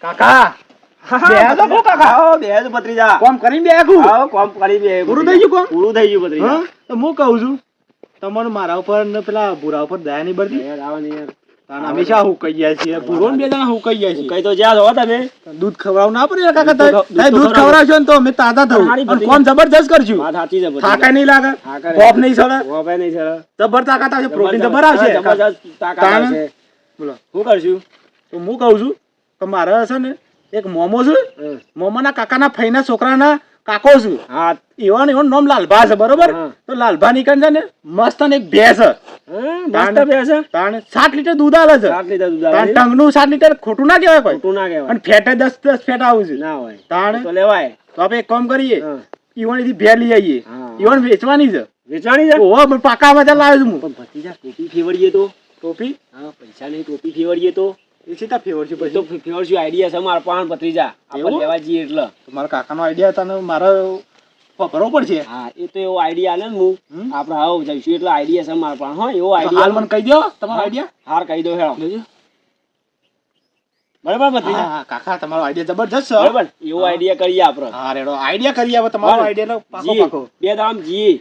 કાકા બેહજો કો કાકા આવો બેહજો ભત્રીજા કોમ કરીને બેહું આવો કોમ કરી બે પૂરું થઈ ગયું કોમ પૂરું થઈ ગયું ભત્રીજા તો હું કહું છું તમને મારા ઉપર ને પેલા ભૂરા ઉપર દયા નહીં બળતી યાર આવો ને યાર તાન હંમેશા હું કહી જાય છે ભૂરો ને બે જણા હું કહી જાય છે કઈ તો જ્યાં હો તમે દૂધ ખવડાવ ના પડે કાકા તમે દૂધ ખવડાવશો ને તો અમે તાજા થવું અને કોમ જબરજસ્ત કરશું વાત સાચી છે થાકા નહીં લાગે પોપ નહીં સડે ઓપે નહીં સર જબર તાકાત આવશે પ્રોટીન જબર આવશે જબરજસ્ત તાકાત આવશે બોલો શું કરશું તો હું કહું છું કે મારે છે ને એક મોમો છે મોમાના કાકાના ફઈના છોકરાના કાકો છું હા એવા નામ લાલભા છે બરોબર તો લાલભા નીકળ છે ને મસ્ત ને એક ભેંસ છે મસ્ત ભેંસ છે તાણ 7 લીટર દૂધ આલે છે 7 લીટર દૂધ તાણ ટંગનું 7 લીટર ખોટું ના કહેવાય કોઈ ખોટું ના કહેવાય અને ફેટે 10 ફેટ આવું છે ના હોય તાણ તો લેવાય તો આપણે એક કામ કરીએ ઈવણથી ભેર લઈ આવીએ ઈવણ વેચવાની છે વેચવાની છે ઓહો પણ પાકામાં ચાલ લાવ્યો છું હું પણ ભત્રીજા ટોપી ફેવરીએ તો ટોપી હા પૈસા નહીં ટોપી ફેવરીએ તો એ સીતા ફેવર છે તો પછી ફેવર શું આઈડિયા છે મારા પાન ભત્રીજા આપણે લેવા જઈએ એટલે મારા કાકાનો આઈડિયા હતા ને મારે વાપરવો પડશે હા એ તો એવો આઈડિયા આલે ને હું આપણે હાવ જઈશું એટલે આઈડિયા છે મારા પાસે હા એવો હાલ આઈડિયા મને કહી દો તમારો આઈડિયા હાર કહી દો હેળો બરાબર ભત્રીજા હા કાકા તમારો આઈડિયા જબરજસ્ત છે બરાબર એવો આઈડિયા કરીએ આપણે હા રેડો આઈડિયા કરીએ હવે તમારો આઈડિયા પાકો પાકો બે દામ જી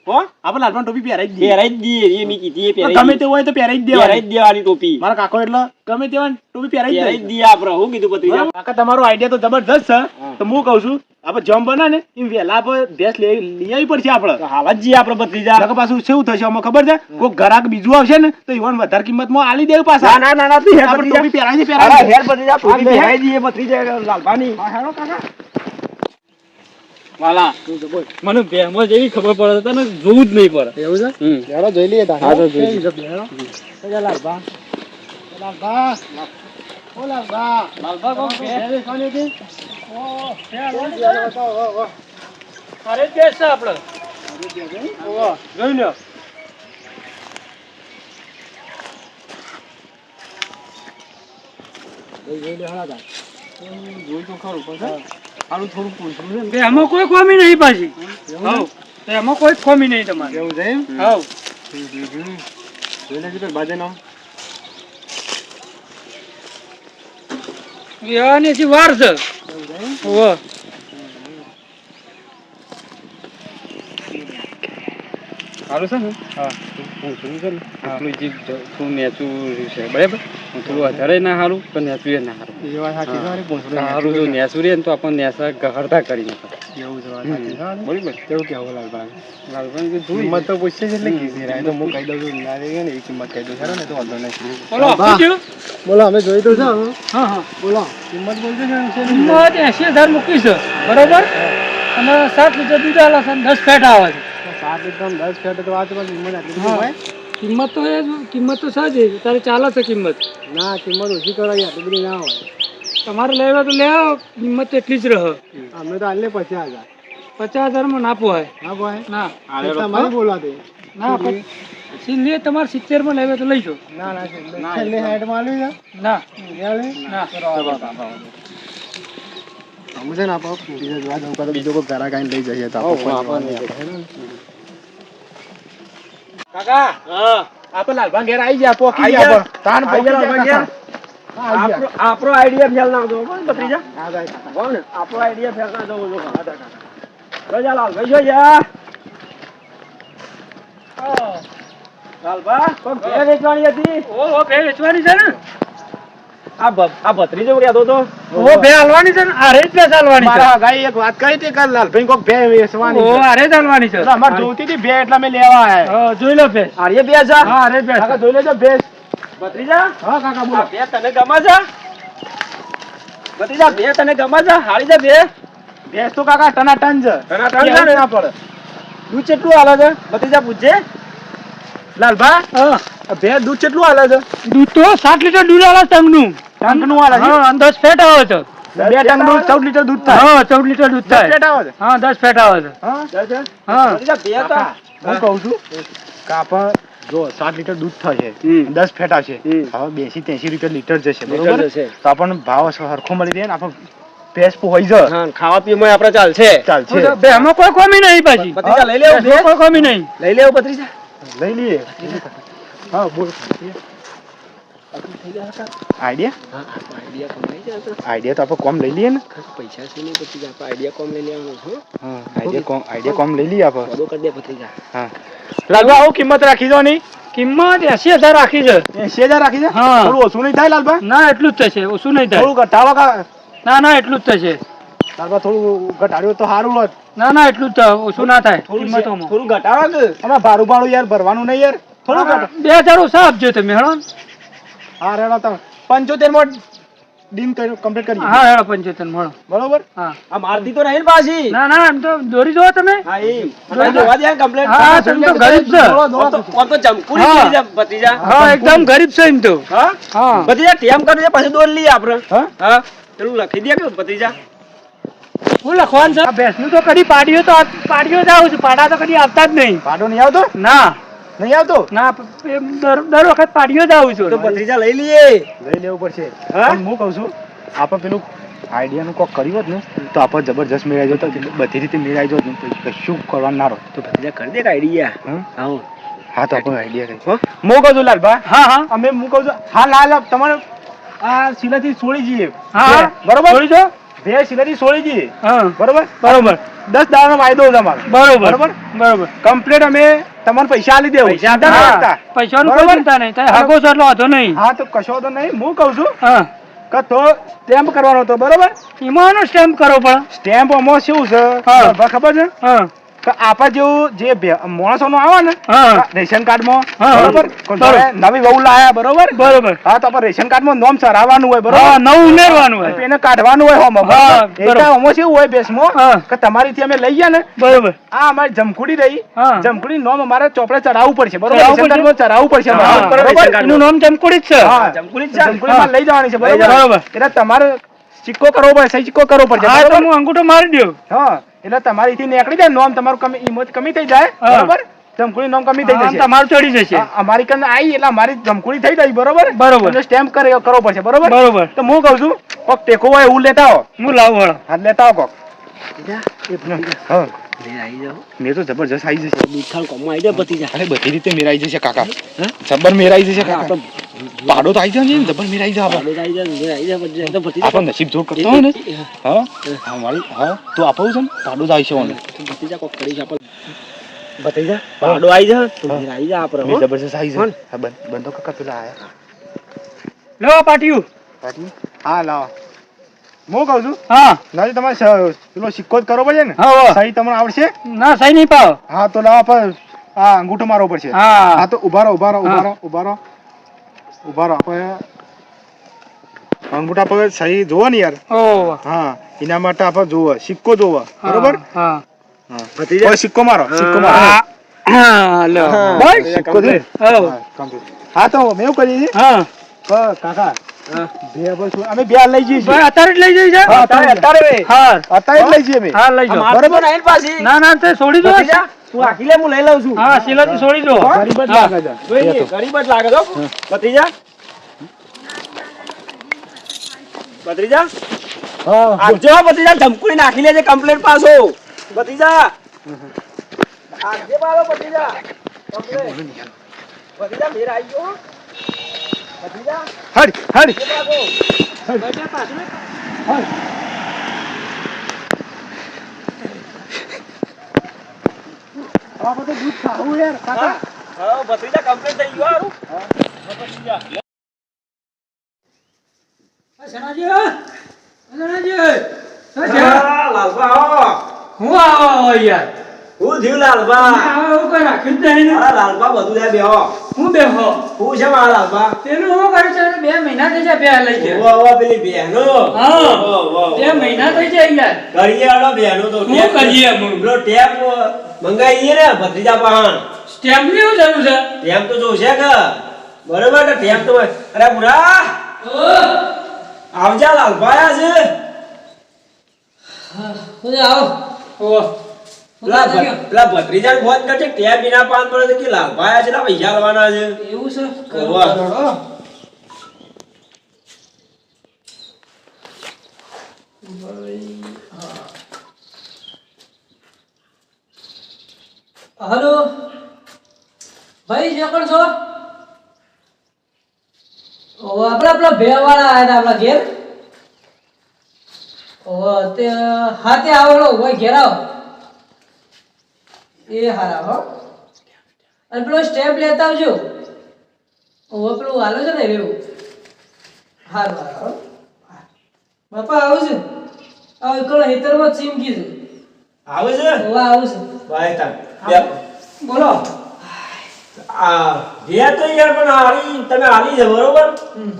હો આપણે લાલમાં ટોપી પહેરાઈ જ દઈએ પહેરાઈ જ દઈએ એ મી કીધી એ પહેરાઈ ગમે તે હોય તો પહેરાઈ જ પહેરાઈ જ દેવાની દેવાની ટોપી મારા કાકો એટલે ગમે તે હોય ટોપી પહેરાઈ જ પહેરાઈ જ દઈએ દઈએ આપણે હું કીધું ભત્રીજા કાકા તમારો આઈડિયા તો જબરજસ્ત છે તો હું કહું છું આપણે જમ બના ને એમ વહેલા આપણે ભેંસ લઈ આવી પડશે આપણે તો હાલ જ જઈએ આપણે ભત્રીજા નકર પાછું શું થશે અમને ખબર છે કોઈ ગ્રાહક બીજું આવશે ને તો ઈવન વધારે કિંમતમાં આલી દેવું ના પાછા ના ના ના તું હેર આપણે ભત્રીજા ટોપી પહેરાવી દે અરે પહેરાવી હેર ભત્રીજા ટોપી પહેરાઈ દઈએ ભત્રીજા લાલભાની હેડો કાકા વાલા મને બેમો જેવી ખબર પડે તને જોવું જ નહીં પડે એવું છે હેડો જોઈ લઈએ તા હા, તો જોઈ લઈએ. હેડો ચાલ લાલબા લાલબા ઓ લાલબા લાલભા કોણ છે? કોની હતી ઓ અરે કેસ છે આપણે જોઈ લ્યો જોઈ તો ખરું પણ આનું થોડું પૂછવું છે એમાં કોઈ ખોમી નહીં પાછી એમાં કોઈ ખોમી નહીં તમારે એવું છે એમ હવ જોઈ લેજો પેલા બાજે નામ વિવાહની હજી વાર છે ઓહો સારું છે ને હા હું શું છે ને આટલું જીવ થોડું નેચું છે બરાબર થોડું વધારે ના સારું પણ નેચું એ ના સારું એ વાત સાચી છે મારી પૂછડું સારું જો નેચું રહે ને તો આપણને નેચા ગહરતા કરી નાખે એવું છે વાત સાચી છે બરાબર કેવું કેવું લાલભાઈ લાલભાઈ કીધું કિંમત તો પૂછશે જ એટલે કીધી રાય તો હું કહી દઉં છું ના રહી ને એ કિંમત કહી દઉં છે ને તો વાંધો નહીં બોલો શું થયું? બોલો અમે જોઈ તો છે હા હા બોલો કિંમત બોલજો છે કિંમત 80,000 મૂકી છે બરોબર અને 7 લીટર દૂધ આલે છે 10 ફેટ આવે છે 7 લીટર 10 ફેટ તો વાત પણ કિંમત આટલી બધી હોય કિંમત તો એ કિંમત તો સાચી તારે ચાલે છે કિંમત ના કિંમત ઓછી કરો આટલી બધી ના હોય તમારે લેવા તો લેવો કિંમત એટલી જ રહે અમે તો હાલે 50,000 50,000 માં ના પોહાય ના ભાઈ ના તમારી બોલવા દે ના સીલે તમારે 70 માં લેવા તો લઈજો ના ના છેલ્લે હેડ માં આલ્યું ના ના અમે છે ને આપો બીજો જોવા જવું તો બીજો કોઈ ઘરા કાઈ લઈ જઈએ તો કાકા હા આપણે લાલભાઈ ઘેર આવી ગયા પોકી આઈ ગયા ગયા. તાન આઈ ગયા પોકી લાલભાઈ ગયા ઘેર. આપણો આઈડિયા ફેલ ના દો બસ ભત્રીજા હા ભાઈ કાકા કોણ આપણો આઈડિયા ફેલ ના દો બોલો કાકા લાલ ભાઈ જો જા લાલભા કોક ભે વેચવાની હતી ઓહો ભે વેચવાની છે ને આ ભત્રીજો કહેતો તો ઓ ભે હાલવાની છે ને આરે જ ભે હાલવાની છે મારા ગાઈ એક વાત કહી હતી કાલ લાલભાઈ કોક ભે વેચવાની ઓ આરે જ હાલવાની છે એટલે અમાર જોતી હતી ભે એટલે અમે લેવા આયા જોઈ લો ભે આરે બે છે હા આરે ભે કાકા જોઈ લેજો ભે ભત્રીજા હા કાકા બોલો બે તને ગમે છે ભત્રીજા બે તને ગમે છે હાળી જા બે ભેંસ તો કાકા ટના ટન છે ટના ટન છે ને? ના પડે દૂધ કેટલું હાલે છે ભત્રીજા પૂછજે લાલભા ભેંસ દૂધ કેટલું હાલે છે દૂધ તો 7 લીટર દૂધ આલે ટંગનું ટંકનું હાલે છે હા 10 ફેટ આવે છે બે ટંકનું 14 લીટર દૂધ થાય હા 14 લીટર દૂધ 10 થાય ફેટ આવે છે હા 10 ફેટ આવે છે હા હા કાકા, હું કહું છું કાપા જો 7 લીટર દૂધ થશે હમ. 10 ફેટ આવશે હમ. હવે 80-83 રૂપિયા લીટર જશે લીટર બરોબર જશે. તો આપણને ભાવ સરખો મળી રહે ને આપણે ભેંસ પોહાઈ જાય હા ખાવા પીવામાં આપણે ચાલશે ચાલશે બે આમાં કોઈ કોમી નહીં પાછી ભત્રીજા લઈ લેવું બે કોઈ કોમી નહીં લઈ લેવું ભત્રીજા લઈ લઈએ હા બોલ આઈડિયા આઈડિયા તો આપણે કોમ લઈ લઈએ ને પૈસા છે ને પછી આપણે આઈડિયા કોમ લઈ લેવાનું હા આઈડિયા કોમ લઈ લઈએ આપણે બધો કરી દે ભત્રીજા હા લાલબા આવું કિંમત રાખી દો ની કિંમત 80,000 રાખી છે 80,000 રાખી છે હા થોડું ઓછું નહીં થાય લાલબા ના એટલું જ થશે ઓછું નહીં થાય થોડું ઘટાડો કા ના એટલું જ થશે લાલબા થોડું ઘટાડ્યું તો સારું હોત ના એટલું જ ઓછું ના થાય કિંમતોમાં થોડું ઘટાડો કે અમાર ભાડું યાર ભરવાનું નહીં યાર થોડું 2000 ઓછા આપજો તમે હેડો હા રેડો તમે 75 માં ડીન કમ્પ્લીટ કરી હા હેડો 75 મળો બરોબર હા આ મારતી તો નહીં પાછી ના એમ તો દોરી જો તમે હા એ જોવા દે કમ્પ્લીટ હા તમે તો ગરીબ છે કોણ તો જમકુડી કરી દે ભત્રીજા હા એકદમ ગરીબ છે એમ તો હા ભત્રીજા ટેમ કરી દે પછી દોર લઈએ આપણે હા પેલું લખી દે કે ભત્રીજા હું લખવાનું છે ભેંસનું તો કદી પાડ્યો જ આવું છું પાડા તો કદી આવતા જ નહીં પાડો નહીં આવતો ના નહીં આવતો ના દર વખત પાડ્યો જ આવું છું તો ભત્રીજા લઈ લેવું પડશે હું કહું છું આપણે પેલું આઈડિયાનું કોક કર્યું હોત ને તો આપણે જબરજસ્ત મેળાઈ જતો બધી રીતે મેળાઈ જતો ને કશું કરવાનું ના રહો તો ભત્રીજા કરી દે આઈડિયા હા તો આપણે આઈડિયા કરી હું કહું છું લાલભા હા અમે હું કહું છું હા લાલ તમારે આ સિલાથી છોડી જઈએ હા બરોબર છોડી જો બે સિલાથી છોડી જઈએ બરોબર 10 દાડાનો વાયદો તમારો બરોબર કમ્પ્લીટ અમે તમારે પૈસા આલી દેવું પૈસાનું કોઈ ચિંતા નહીં હાગો છો એટલો વાંધો નહીં હા તો કશો વાંધો નહીં હું કહું છું કે તો સ્ટેમ્પ કરવાનો હતો બરોબર એમાં સ્ટેમ્પ કરો પણ સ્ટેમ્પ આમાં શું છે ખબર છે કે આપા જેવું જે માણસો નો આવે ને રેશન કાર્ડ માં બરોબર નવી વહુ લાયા બરોબર હા તો આપણે રેશન કાર્ડ માં નામ ચરાવવાનું હોય બરોબર નવું ઉમેરવાનું હોય એને કાઢવાનું હોય હોમાં શું હોય બેસમાં કે તમારી થી અમે લઈ ગયા ને બરોબર આ અમારી જમખુડી રહી જમખુડી નામ અમારે ચોપડે ચડાવવું પડશે બરોબર રેશન કાર્ડ માં ચડાવવું પડશે એનું નામ જમખુડી જ છે જમખુડી માં લઈ જવાની છે બરોબર એટલે તમારે સિક્કો કરવો પડે સહી સિક્કો કરવો પડશે હા તો હું અંગૂઠો મારી દઉં હા એટલે તમારી થી નીકળી જાય નામ તમારું કમી થઈ જાય બરોબર જમકુડી નામ કમી થઈ જશે તમારું ચડી જશે અમારી કને આવી એટલે અમારી જમકુડી થઈ જાય બરોબર એટલે સ્ટેમ્પ કરવો પડશે બરોબર તો હું કહું છું કોક ટેકો હોય એવું લેતા આવો હું લાવું હળ હા લેતા આવો કોક હા મેં તો જબરજસ્ત આવી જશે મીઠાણ કોમમાં આવી જાય બધી રીતે મેરાઈ જશે કાકા જબર મેરાઈ જશે કાકા પાડો તો આવી જાય ને જબર મેરાઈ જાય આપણે નસીબ જોર કરતો હોય ને હા મારી હા તો આપવું છે ને પાડો તો આવી છે મને ભતીજા કોક કરી છે આપણે ભતીજા પાડો આવી જાય તો મેરાઈ જાય આપણે જબરજસ્ત આવી જાય હા બંધો કાકા પેલા આયા લો પાટિયું હા લાવો હું કહું છું હા ના તમારે પેલો સિક્કો જ કરવો પડશે ને સહી તમને આવડશે ના સહી નહીં પાવ હા તો લાવો આપણે આ અંગૂઠો મારવો પડશે હા તો ઉભા રહો આપણે અંગૂઠા પર સહી જોવો ને યાર હા એના માટે આપણે જોવો સિક્કો જોવો બરોબર હા સિક્કો મારો સિક્કો દે હા તો મેં એવું કરી કાકા અમે બે લઈ જઈએ અત્યારે જ લઈ જઈએ અત્યારે લઈ જઈએ અમે હા લઈ જાઓ બરોબર આઈન પાછી ના તે છોડી દો તું આખી લે હું લઈ લઉં છું હા સિલાથી છોડી દો ગરીબ જ લાગે છે ગરીબ જ લાગે છો ભત્રીજા ભત્રીજા હા આવજો ભત્રીજા ધમકુડી નાખી લેજે કમ્પ્લેટ પાછો ભત્રીજા આગળ પાડો ભત્રીજા કમ્પ્લેટ ભત્રીજા મેર આવી ગયો ભત્રીજા હડ ભત્રીજા પાછો આ બધું દૂધ ખાવું યાર કાકા હા ભત્રીજા કમ્પ્લીટ થઈ ગયો હારું હા ભત્રીજા લાલબા હું આવો યાર હું થયું લાલબા હું કઈ રાખી જ નહીં ને લાલબા બધું લે બેહો હું બેહો હું છે મારા લાલબા તેનું હું કરી છે 2 મહિના થઈ જાય બે લઈ છે ઓ પેલી બેનો હા 2 મહિના થઈ જાય યાર કરીએ આડો બેનો તો હું કરીએ પેલો ટેપ મંગાઈએ ને ભત્રીજા પાહણ સ્ટેમ્પ ની જરૂર છે ટેપ તો જોશે કે બરોબર કે ટેપ તો અરે બુરા આવજા લાલભાયા છે હા આવો ઓ પેલા ભત્રીજા ફોન કરજે ટેપ બિના પાન પડે કે લાલભાયા છે ને પૈસા લેવાના છે એવું છે કરવા हेलो भाई क्या कर छो આપણા ભેવાળા આયા હતા આપણા ઘેર. તે હાથે આવેલો હોય ઘેર આવો. એ હારા હો. અને પેલો સ્ટેપ લેતા આવજો. પેલું હાલો છે ને રેવું. હારું હારું હો. બાપા આવું છે. આ એકલો હેતરમાં ચીમકી છે. આવે છે આવું છે. ભાઈ તા બોલો. આ ઘેર તો યાર પણ હારી તમે હારી છે બરોબર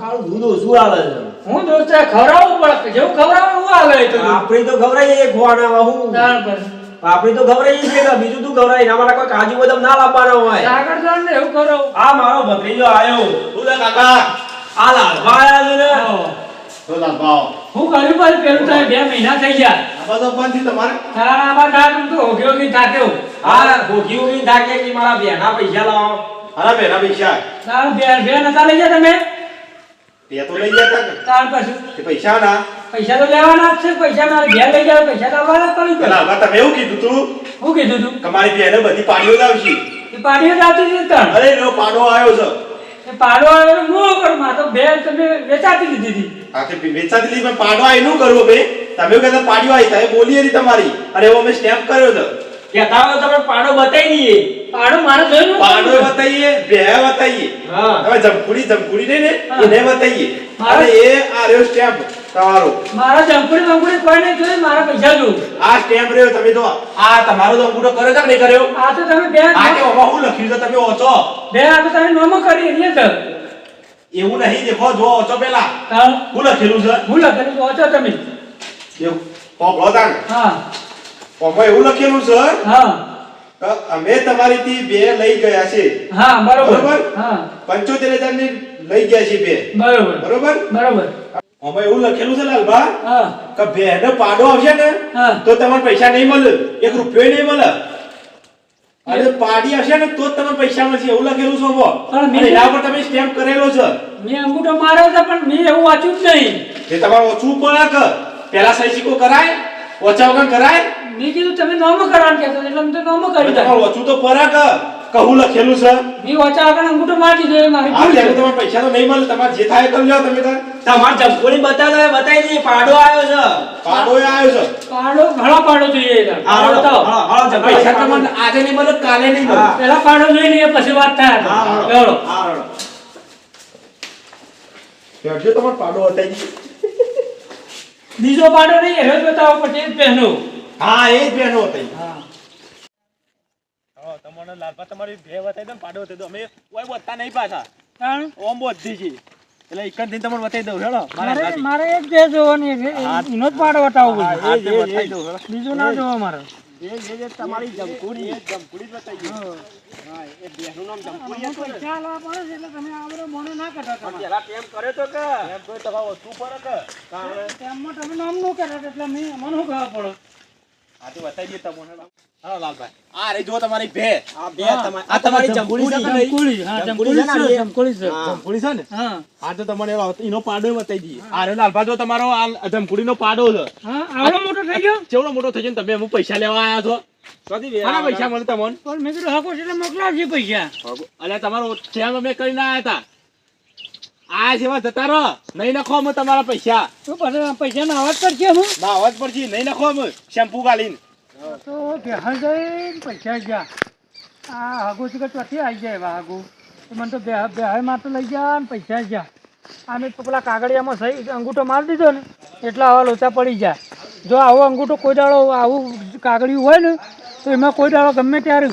આનું દૂધ ઓછું આવે છે હું દોસ્ત ખવડાવવું પડે જેવું ખવડાવે એવું આવે તો આપણી તો ખવડાવીએ એક ખોવાના હું આપણી તો ખવડાવીએ છે કે બીજું તું ખવડાવી ના મારા કોઈ કાજુ બદામ ના લાવવાના હોય આગળ જાણ ને એવું કરો. આ મારો ભત્રીજો આવ્યો શું છે કાકા? આ લાલભા આયા છે ને શું લાભાઓ? હું કર્યું પાછું પેલું તમે 2 મહિના થઈ ગયા. આ બધો બંધ થી તમારે? તારા આમાં તા તું હોગ્યો કે થાક્યો. હા ભોગી ઉગી થાકે કે મારા બેના પૈસા લાવો હારા બેના પૈસા તારા બે નતા લઈ ગયા તમે. તે તો લઈ ગયા તા ને. તાર પાછું તે પૈસા ના પૈસા તો લેવાના જ છે. પૈસા મારે ઘેર લઈ ગયા પૈસા તો આવવાના જ પડી પેલા આમાં તમે એવું કીધું તું શું કીધું તું? કે મારી બેને બધી પાડીઓ જ આવશે. એ પાડીઓ જ આવતી હતી તણ. અરે એનો પાડો આવ્યો છે. એ પાડો આવ્યો તો હું કરું માં તો બે તમે વેચાતી લીધી હતી. આ તે વેચાતી લીધી પણ પાડો આ એનું કરવો બે તમે કહેતા પાડીઓ આવી તમે બોલી હતી તમારી અને એવો મેં સ્ટેમ્પ કર્યો છે. કહેતા હોય તમે પાડો બતાવી દઈએ પાડો મારે જોયું પાડો બતાઈએ બે બતાઈએ હા. તમે જમકુડી નહીં ને હા. એને બતાઈએ મારે- અને એ આ રહ્યો સ્ટેમ્પ તમારો મારા જંકુડી કોઈ નહીં જોયું મારા પૈસા જોઉં. આ સ્ટેમ્પ રહ્યો તમે તો આ તમારો તો અંગૂઠો કર્યો છે કે નહીં કર્યો આ તો તમે બે આ કે ઓમાં હું લખ્યું છે તમે ઓછો બે આ તો તમે નોમો કરી એટલે જ એવું નહીં દેખો જો ઓછો પેલા તાણ હું લખેલું છે હું લખેલું તો ઓછો તમે. એવું પોપડો તાણ હા ઓમાં એવું લખેલું છે હા કે અમે તમારીથી બે લઈ ગયા છે હા બરોબર બરોબર? હા 75,000 ની લઈ ગયા છે બે બરોબર બરોબર બરોબર ઓમાં એવું લખેલું છે લાલબા હા કે બેનો પાડો આવશે ને હા. તો તમને પૈસા નહીં મળે 1 રૂપિયો નહીં મળે અને પાડી હશે ને તો જ તમને પૈસા મળશે એવું લખેલું છે ઓમાં. પણ મેં- અને એના પર તમે સ્ટેમ્પ કરેલો છે મેં અંગૂઠો માર્યો છે પણ મેં એવું વાંચ્યું જ નહીં. એ તમારે ઓછું પડે કે પેલા સહી સિક્કો કરાય ઓછા વગર કરાય મેં કીધું તમે નોમો કરવાનું કહેતો એટલે મેં તો નોમો કરી તમારે દીધા. ઓછું તો પડે કે કહું લખેલું છે મેં ઓછા આગળ અંગૂઠો મારી દીધો એ મારી આ ભૂલ છે. ત્યારે તમારે પૈસા તો નહીં મળે તમારે જે થાય એ કરી લો તમે તાર. તમારે જમકોડી બતાવી દઈએ પાડો આવ્યો છે પાડો એ આવ્યો છે પાડો ઘણો પાડો જોઈએ એટલે. હા, પાડો બતાવો. પૈસા તમને આજે નહીં મળે કાલે નહીં મળે હા. પેલા પાડો જોઈ લઈએ પછી વાત થાય હા, હા. બેહો. હા રડો બેઠજો તમારે પાડો બતાવી બીજો પાડો નહીં હવે જ બતાવો પછી જ પહેનો. હા એ જ બેનો હતી હા તમને લાલપા તમારી બે બતાવી દો ને પાડો બતાવી દો અમે ઓય બોલતા નહીં પાછા કારણ ઓમ બોલતી છે એટલે એક જ દિન તમને બતાવી દઉં હેડો મારે એક જે જોવાની છે એનો જ પાડો બતાવવો છે. હા તે બતાવી દઉં હેડો બીજું ના જોવો મારે. એ તમારી જમકુડી જમકુડી જ બતાવી દઉં હા એ બેનું નામ જમકુડી હતું ને પૈસા આલવા પડે છે એટલે તમે આવડો મોણો ના કરતા તમારે. પેલા ટેમ કર્યો તો કે એમ કોઈ તમારે ઓછું પડે કે કારણ તેમમાં તમે નામ નો કરતા એટલે મેં મને શું ખાવા પડે. આ તો બતાવી દઈએ તમને હા લાલભાઈ આ રે જો તમારી બે આ બે હા. તમારી આ તમારી જમકોડી છે કે નહીં? જમકુડી, હા, જમકુડી જમકુડી છે ને? છે, જમકુડી છે. હા. જમકુડી છે ને હા આ તો તમને એનો પાડો બતાવી દઈએ આ રે લાલભા જો તમારો આ જમકુડીનો પાડો છે હા આવડો મોટો થઈ ગયો. ચેવડો મોટો થઈ ગયો ને તમે અમુક પૈસા લેવા આયા છો ચોથી બે આના પૈસા મળે તમને પણ મેં કીધું હકો છે એટલે મોકલાવજે પૈસા. અલ્યા તમારો ટેમ અમે કરીને આયા હતા આ જેવા જતા રહો નહીં નાખો અમે તમારા પૈસા તો પછી પૈસાનો અવાજ કરશે હું ના અવાજ પડશે નહીં નાખો અમે શેમ્પુ ગાલીને તો બેહાર જઈને પૈસા ગયા આ હાગુ છે કે ચોથી આવી જાય એવા હાગુ તો મને તો બેહાર માં તો લઈ ગયા ને પૈસા ગયા આને તો પેલા કાગળિયામાં સહી અંગૂઠો મારી દીધો ને એટલા હવા લોચા પડી જાય જો આવો અંગૂઠો કોઈ દાડો આવું કાગળિયું હોય ને તો એમાં કોઈ દાડો ગમે ત્યારે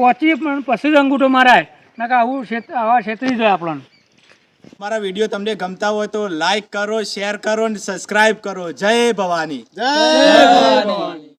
વાંચી પણ પછી જ અંગૂઠો મારાય ના કે આવું આવા છેતરી જાય આપણને. મારા વિડીયો તમને ગમતા હોય તો લાઈક કરો શેર કરો અને સબસ્ક્રાઇબ કરો જય ભવાની જય ભવાની.